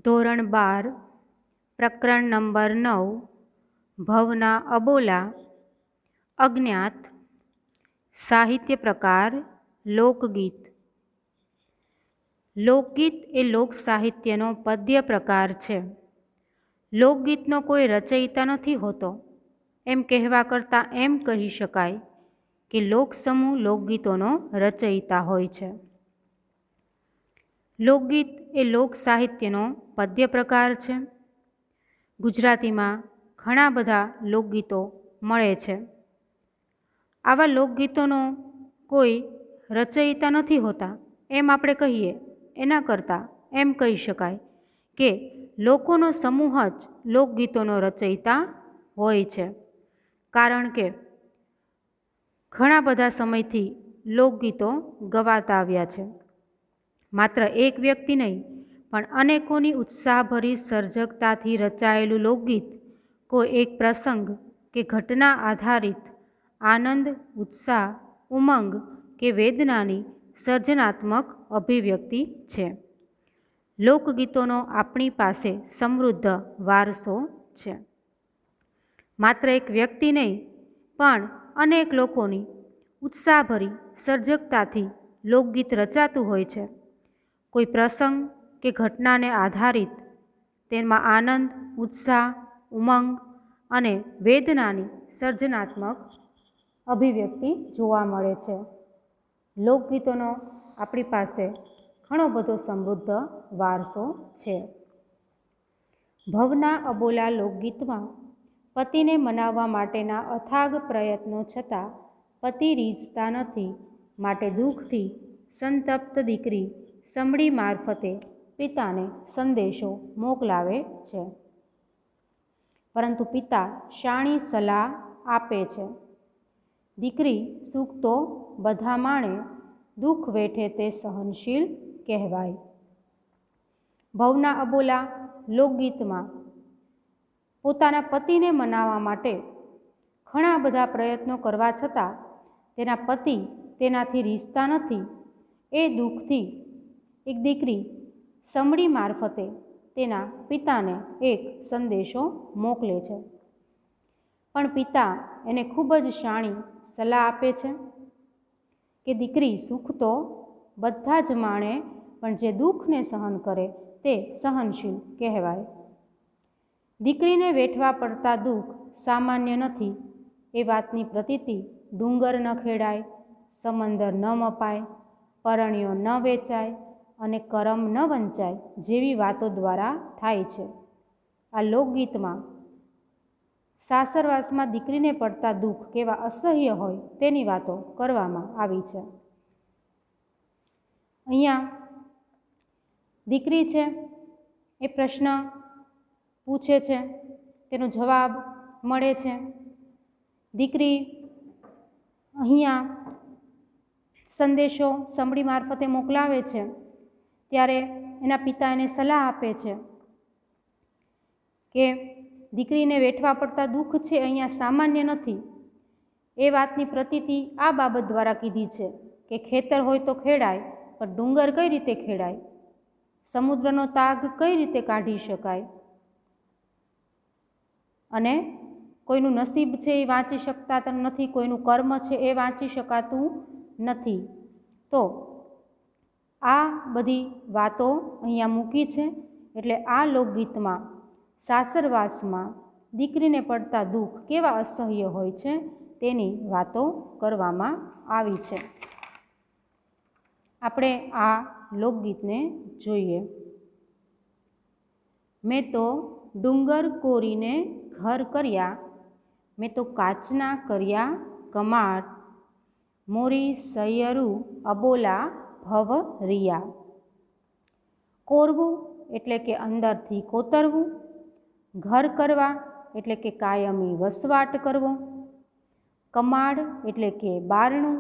ધોરણ 12 પ્રકરણ નંબર 9 ભવના અબોલા અજ્ઞાત સાહિત્ય પ્રકાર લોકગીત। લોકગીત એ લોક સાહિત્યનો પદ્ય પ્રકાર છે। લોકગીતનો કોઈ રચયિતા નથી હોતો, એમ કહેવા કરતાં એમ કહી શકાય કે લોકસમૂહ લોકગીતોનો રચયિતા હોય છે। લોકગીત એ લોક સાહિત્યનો પદ્ય પ્રકાર છે। ગુજરાતીમાં ઘણા બધા લોકગીતો મળે છે। આવા લોકગીતોનો કોઈ રચયિતા નથી હોતા એમ આપણે કહીએ, એના કરતાં એમ કહી શકાય કે લોકોનો સમૂહ જ લોકગીતોનો રચયિતા હોય છે। કારણ કે ઘણા બધા સમયથી લોકગીતો ગવાતા આવ્યા છે। માત્ર એક વ્યક્તિ નહીં, પણ અનેકોની ઉત્સાહભરી સર્જકતાથી રચાયેલું લોકગીત કોઈ એક પ્રસંગ કે ઘટના આધારિત આનંદ, ઉત્સાહ, ઉમંગ કે વેદનાની સર્જનાત્મક અભિવ્યક્તિ છે। લોકગીતોનો આપણી પાસે સમૃદ્ધ વારસો છે। માત્ર એક વ્યક્તિ નહીં, પણ અનેક લોકોની ઉત્સાહભરી સર્જકતાથી લોકગીત રચાતું હોય છે। કોઈ પ્રસંગ કે ઘટનાને આધારિત તેમાં આનંદ, ઉત્સાહ, ઉમંગ અને વેદનાની સર્જનાત્મક અભિવ્યક્તિ જોવા મળે છે। લોકગીતોનો આપણી પાસે ઘણો બધો સમૃદ્ધ વારસો છે। ભવના અબોલા લોકગીતમાં પતિને મનાવવા માટેના અથાગ પ્રયત્નો છતાં પતિ રીઝતા નથી, માટે દુઃખથી સંતપ્ત દીકરી સમડી મારફતે પિતાને સંદેશો મોકલાવે છે। પરંતુ પિતા શાણી સલાહ આપે છે, દીકરી સુખ તો બધા માણે, દુઃખ વેઠે તે સહનશીલ કહેવાય। ભવના અબોલા લોકગીતમાં પોતાના પતિને મનાવવા માટે ઘણા બધા પ્રયત્નો કરવા છતાં તેના પતિ તેનાથી રીઝતા નથી, એ દુઃખથી એક દીકરી સમડી મારફતે તેના પિતાને એક સંદેશો મોકલે છે। પણ પિતા એને ખૂબ જ શાણી સલાહ આપે છે કે દીકરી સુખ તો બધા જ માણે, પણ જે દુઃખને સહન કરે તે સહનશીલ કહેવાય। દીકરીને વેઠવા પડતા દુઃખ સામાન્ય નથી, એ વાતની પ્રતીતિ ડુંગર ન ખેડાય, સમંદર ન મપાય, પરણ્યો ન વેચાય અને કરમ ન વંચાય જેવી વાતો દ્વારા થાય છે। આ લોકગીતમાં સાસરવાસમાં દીકરીને પડતા દુઃખ કેવા અસહ્ય હોય તેની વાતો કરવામાં આવી છે। અહીંયા દીકરી છે એ પ્રશ્ન પૂછે છે, તેનો જવાબ મળે છે। દીકરી અહીંયા સંદેશો સમડી મારફતે મોકલાવે છે, ત્યારે એના પિતા એને સલાહ આપે છે કે દીકરીને વેઠવા પડતા દુઃખ છે અહીંયા સામાન્ય નથી, એ વાતની પ્રતીતિ આ બાબત દ્વારા કીધી છે કે ખેતર હોય તો ખેડાય, પણ ડુંગર કઈ રીતે ખેડાય, સમુદ્રનો તાગ કઈ રીતે કાઢી શકાય, અને કોઈનું નસીબ છે એ વાંચી શકતા નથી, કોઈનું કર્મ છે એ વાંચી શકાતું નથી। તો આ બધી વાતો અહીંયા મૂકી છે, એટલે આ લોકગીતમાં સાસરવાસમાં દીકરીને પડતા દુઃખ કેવા અસહ્ય હોય છે તેની વાતો કરવામાં આવી છે। આપણે આ લોકગીતને જોઈએ। મેં તો ડુંગર કોરીને ઘર કર્યા, મેં તો કાચના કર્યા કમાડ, મોરી સૈયરું અબોલા ભવ રિયા। કોરવું એટલે કે અંદરથી કોતરવું, ઘર કરવા એટલે કે કાયમી વસવાટ કરવો, કમાડ એટલે કે બારણું,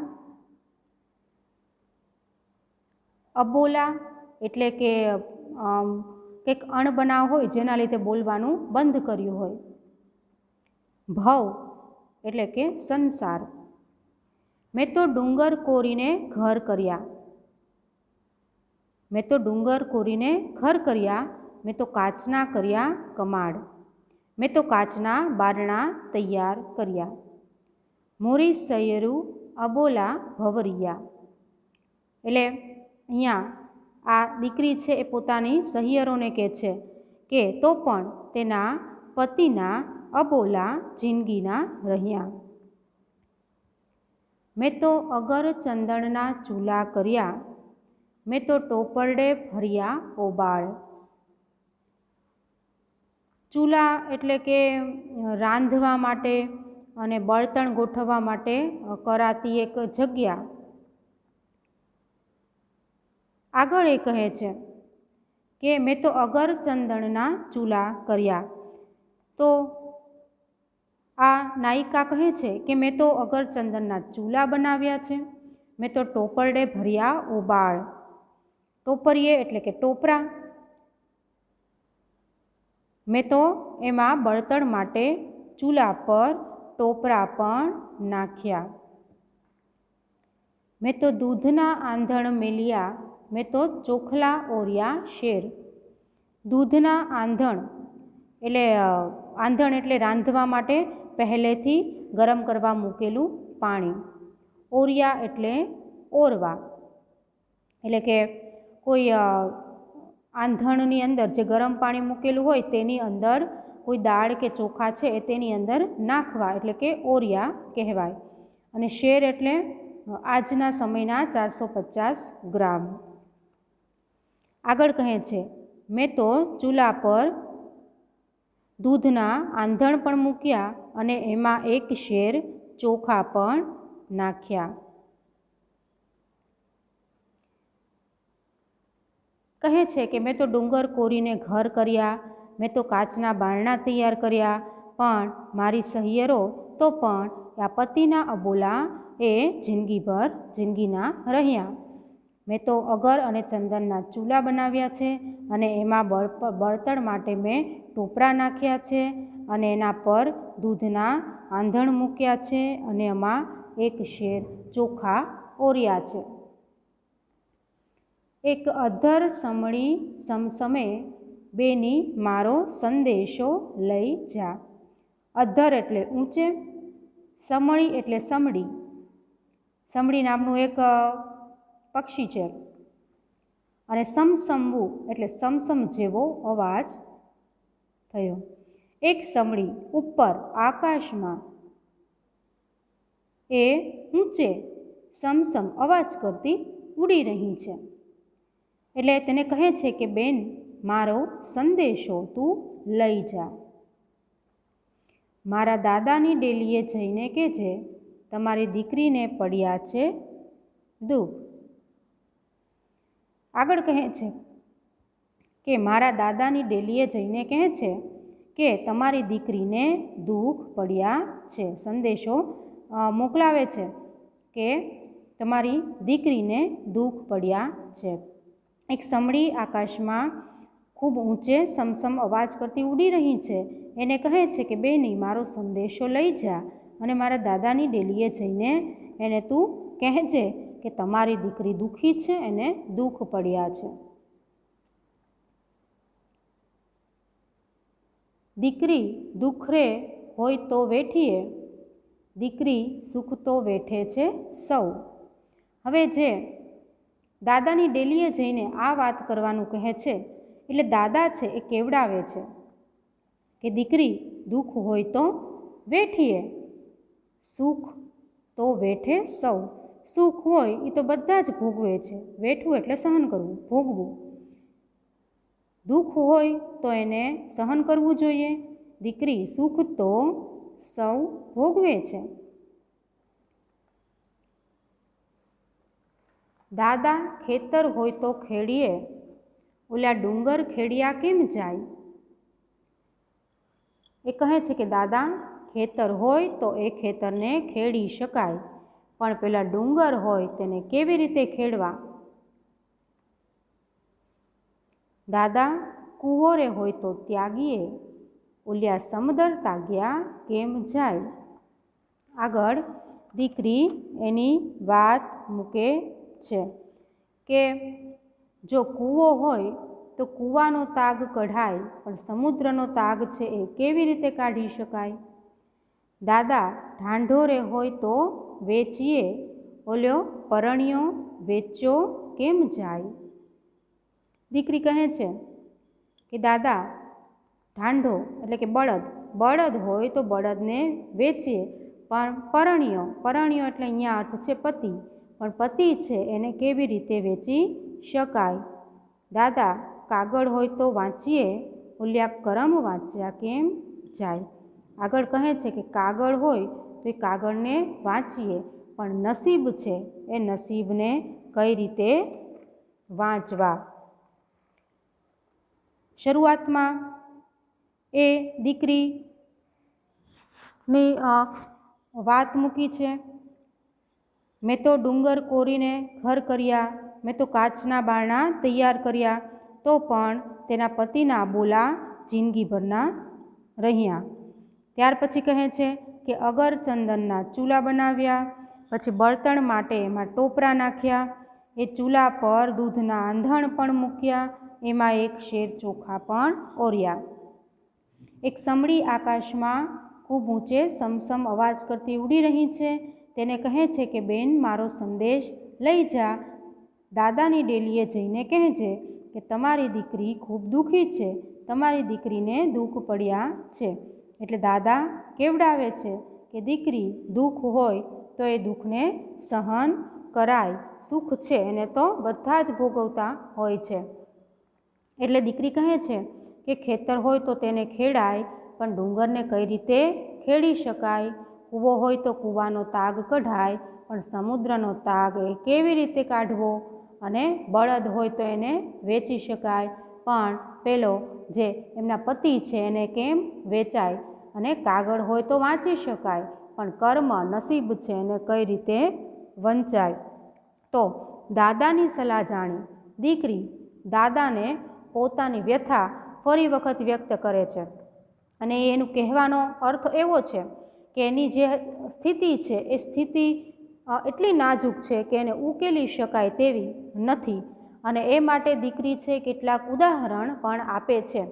અબોલા એટલે કે કંઈક અણબનાવ હોય જેના લીધે બોલવાનું બંધ કર્યું હોય, ભવ એટલે કે સંસાર। મેં તો ડુંગર કોરીને ઘર કર્યા, મેં તો ડુંગર કોરીને ઘર કર્યા, મેં તો કાચના કર્યા કમાડ, મેં તો કાચના બારણા તૈયાર કર્યા. મોરી સૈયરું અબોલા ભવરિયા. એટલે અહીંયા આ દીકરી છે એ પોતાની સહિયરોને કહે છે કે તો પણ તેના પતિના અબોલા જિંદગીના રહ્યા. મેં તો અગર ચંદનના ચૂલા કર્યા, મેં તો ટોપરડે ભર્યા ઓબાળ. ચૂલા એટલે કે રાંધવા માટે અને બળતણ ગોઠવવા માટે કરાતી એક જગ્યા. આગળ એ કહે છે કે મેં તો અગર ચંદનના ચૂલા કર્યા. તો આ નાયિકા કહે છે કે મેં તો અગર ચંદનના ચૂલા બનાવ્યા છે, મેં તો ટોપરડે ભર્યા ઓબાળ. ટોપરીએ એટલે કે ટોપરા. મેં તો એમાં બળતણ માટે ચૂલા પર ટોપરા પણ નાખ્યા. મેં તો દૂધના આંધણ મેલ્યા, મેં તો ચોખલા ઓર્યા શેર. દૂધના આંધણ એટલે રાંધવા માટે પહેલેથી ગરમ કરવા મૂકેલું પાણી. ઓર્યા એટલે ઓરવા, એટલે કે કોઈ આંધણની અંદર જે ગરમ પાણી મૂકેલું હોય તેની અંદર કોઈ દાળ કે ચોખા છે એ તેની અંદર નાખવા એટલે કે ઓરિયા કહેવાય. અને શેર એટલે આજના સમયના 450 ગ્રામ. આગળ કહે છે મેં તો ચૂલા પર દૂધના આંધણ પણ મૂક્યા અને એમાં એક શેર ચોખા પણ નાખ્યા. કહે છે કે મેં તો ડુંગર કોરીને ઘર કર્યા, મેં તો કાચના બારણા તૈયાર કર્યા, પણ મારી સહિયરો તો પણ આ પતિના અબોલા એ જિંદગીના રહ્યા. મેં તો અગર અને ચંદનના ચૂલા બનાવ્યા છે અને એમાં બળતણ માટે મેં ટોપરા નાખ્યા છે અને એના પર દૂધના આંધણ મૂક્યા છે અને એમાં એક શેર ચોખા ઓર્યા છે. એક અધર સમણી સમસમે બેની મારો સંદેશો લઈ જા. અધર એટલે ઊંચે, સમણી એટલે સમડી. સમડી નામનું એક પક્ષી છે. અને સમસમવું એટલે સમસમ જેવો અવાજ થયો. એક સમડી ઉપર આકાશમાં, એ ઊંચે સમસમ અવાજ કરતી ઉડી રહી છે. એટલે તેને કહે છે કે બેન, મારો સંદેશો તું લઈ જા. મારા દાદાની ડેલીએ જઈને કહેજે તમારી દીકરીને પડ્યા છે દુઃખ. આગળ કહે છે કે મારા દાદાની ડેલીએ જઈને કહે છે કે તમારી દીકરીને દુઃખ પડ્યા છે. સંદેશો મોકલાવે છે કે તમારી દીકરીને દુઃખ પડ્યા છે. એક સમડી આકાશમાં ખૂબ ઊંચે સમસમ અવાજ કરતી ઉડી રહી છે. એને કહે છે કે બેની મારો સંદેશો લઈ જા અને મારા દાદાની ડેલીએ જઈને એને તું કહેજે કે તમારી દીકરી દુઃખી છે, એને દુઃખ પડ્યા છે. દીકરી દુઃખરે હોય તો વેઠીએ, દીકરી સુખ તો વેઠે છે સૌ. હવે જે દાદાની ડેલીએ જઈને આ વાત કરવાનું કહે છે એટલે દાદા છે એ કેવડાવે છે કે દીકરી દુઃખ હોય તો વેઠીએ, સુખ તો વેઠે સૌ. સુખ હોય એ તો બધા જ ભોગવે છે. વેઠવું એટલે સહન કરવું, ભોગવું. દુઃખ હોય તો એને સહન કરવું જોઈએ. દીકરી સુખ તો સૌ ભોગવે છે. દાદા ખેતર હોય તો ખેડીએ, ઓલા ડુંગર ખેડિયા કેમ જાય. એ કહે છે કે દાદા ખેતર હોય તો એ ખેતરને ખેડી શકાય, પણ પેલા ડુંગર હોય તેને કેવી રીતે ખેડવા. દાદા કુંવરે હોય તો ત્યાગીએ, ઓલિયા સમદર તાગ્યા કેમ જાય. આગળ દીકરી એની વાત મૂકે છે કે જો કૂવો હોય તો કૂવાનો તાગ કઢાય પણ સમુદ્રનો તાગ છે એ કેવી રીતે કાઢી શકાય? દાદા ઢાંઢોરે હોય તો વેચીએ, ઓલ્યો પરણ્યો વેચ્યો કેમ જાય? દીકરી કહે છે કે દાદા ઢાંઢો એટલે કે બળદ હોય તો બળદને વેચીએ, પણ પરણ્યો એટલે અહીંયા અર્થ છે પતિ, પણ પતિ છે એને કેવી રીતે વેચી શકાય? દાદા કાગળ હોય તો વાંચીએ, ઓલ્યા કરમ વાંચ્યા કેમ જાય? આગળ કહે છે કે કાગળ હોય તો એ કાગળને વાંચીએ, પણ નસીબ છે એ નસીબને કઈ રીતે વાંચવા? શરૂઆતમાં એ દીકરીની વાત મૂકી છે, મેં તો ડુંગર કોરીને ઘર કર્યા, મેં તો કાચના બારણા તૈયાર કર્યા, તો પણ તેના પતિના બોલા જિંદગીભરના રહ્યા. ત્યાર પછી કહે છે કે અગર ચંદનના ચૂલા બનાવ્યા, પછી બળતણ માટે એમાં ટોપરા નાખ્યા, એ ચૂલા પર દૂધના આંધણ પણ મૂક્યા, એમાં એક શેર ચોખા પણ ઓર્યા. એક સમડી આકાશમાં ખૂબ ઊંચે સમસમ અવાજ કરતી ઉડી રહી છે. તેને કહે છે કે બેન મારો સંદેશ લઈ જા, દાદાની ડેલીએ જઈને કહેજે કે તમારી દીકરી ખૂબ દુઃખી છે, તમારી દીકરીને દુઃખ પડ્યા છે. એટલે દાદા કેવડાવે છે કે દીકરી દુઃખ હોય તો એ દુઃખને સહન કરાય, સુખ છે એને તો બધા જ ભોગવતા હોય છે. એટલે દીકરી કહે છે કે ખેતર હોય તો તેને ખેડાય, પણ ડુંગરને કઈ રીતે ખેડી શકાય? કૂવો હોય તો કૂવાનો તાગ કઢાય, પણ સમુદ્રનો તાગ એ કેવી રીતે કાઢવો? અને બળદ હોય તો એને વેચી શકાય, પણ પેલો જે એમના પતિ છે એને કેમ વેચાય? અને કાગળ હોય તો વાંચી શકાય, પણ કર્મ નસીબ છે એને કઈ રીતે વંચાય? તો દાદાની સલાહ જાણી દીકરી દાદાને પોતાની વ્યથા ફરી વખત વ્યક્ત કરે છે, અને એનું કહેવાનો અર્થ એવો છે કે એની જે સ્થિતિ છે એ સ્થિતિ એટલી નાજુક છે કે એને ઉકેલી શકાય તેવી નથી, અને એ માટે દીકરી છે કેટલાક ઉદાહરણ પણ આપે છે,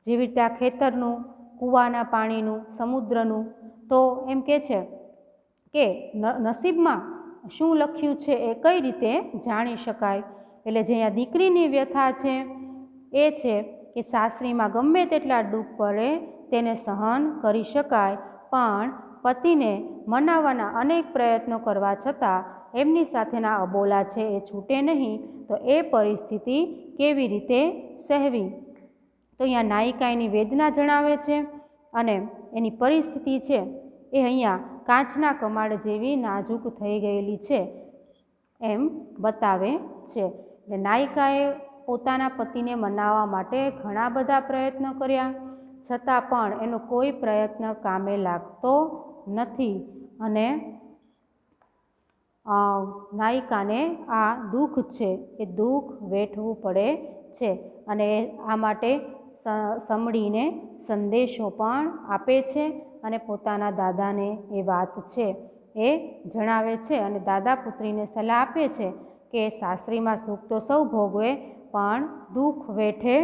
જેવી રીતે આ ખેતરનું, કૂવાના પાણીનું, સમુદ્રનું. તો એમ કે છે કે નસીબમાં શું લખ્યું છે એ કઈ રીતે જાણી શકાય? એટલે જે અહીંયા દીકરીની વ્યથા છે એ છે કે સાસરીમાં ગમે તેટલા દુઃખ પડે તેને સહન કરી શકાય, પણ પતિને મનાવવાના અનેક પ્રયત્નો કરવા છતાં એમની સાથેના અબોલા છે એ છૂટે નહીં, તો એ પરિસ્થિતિ કેવી રીતે સહેવી? તો અહીંયા નાયિકા એની વેદના જણાવે છે, અને એની પરિસ્થિતિ છે એ અહીંયા કાચના કમાડ જેવી નાજુક થઈ ગયેલી છે એમ બતાવે છે. એટલે નાયિકાએ પોતાના પતિને મનાવવા માટે ઘણા બધા પ્રયત્નો કર્યા, છતાં પણ એનો કોઈ પ્રયત્ન કામે લાગતો નથી, અને નાયિકાને આ દુઃખ છે એ દુઃખ વેઠવું પડે છે, અને આ માટે સમડીને સંદેશો પણ આપે છે, અને પોતાના દાદાને એ વાત છે એ જણાવે છે, અને દાદા પુત્રીને સલાહ આપે છે કે સાસરીમાં સુખ તો સૌ ભોગવે, પણ દુઃખ વેઠે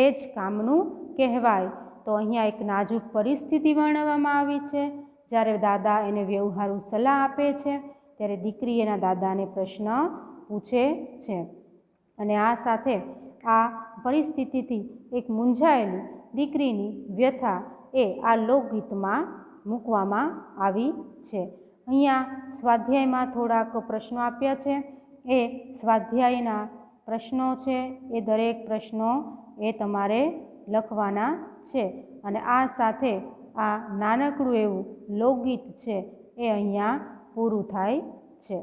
એ જ કામનું કહેવાય. તો અહીંયા એક નાજુક પરિસ્થિતિ વર્ણવવામાં આવી છે. જ્યારે દાદા એને વ્યવહારુ સલાહ આપે છે ત્યારે દીકરી એના દાદાને પ્રશ્ન પૂછે છે, અને આ સાથે આ પરિસ્થિતિથી એક મૂંઝાયેલી દીકરીની વ્યથા એ આ લોકગીતમાં મૂકવામાં આવી છે. અહીંયા સ્વાધ્યાયમાં થોડાક પ્રશ્નો આપ્યા છે. એ સ્વાધ્યાયના પ્રશ્નો છે એ દરેક પ્રશ્નો એ તમારે લખવાના છે, અને આ સાથે આ નાનકડું એવું લોકગીત છે એ અહીંયા પૂરું થાય છે.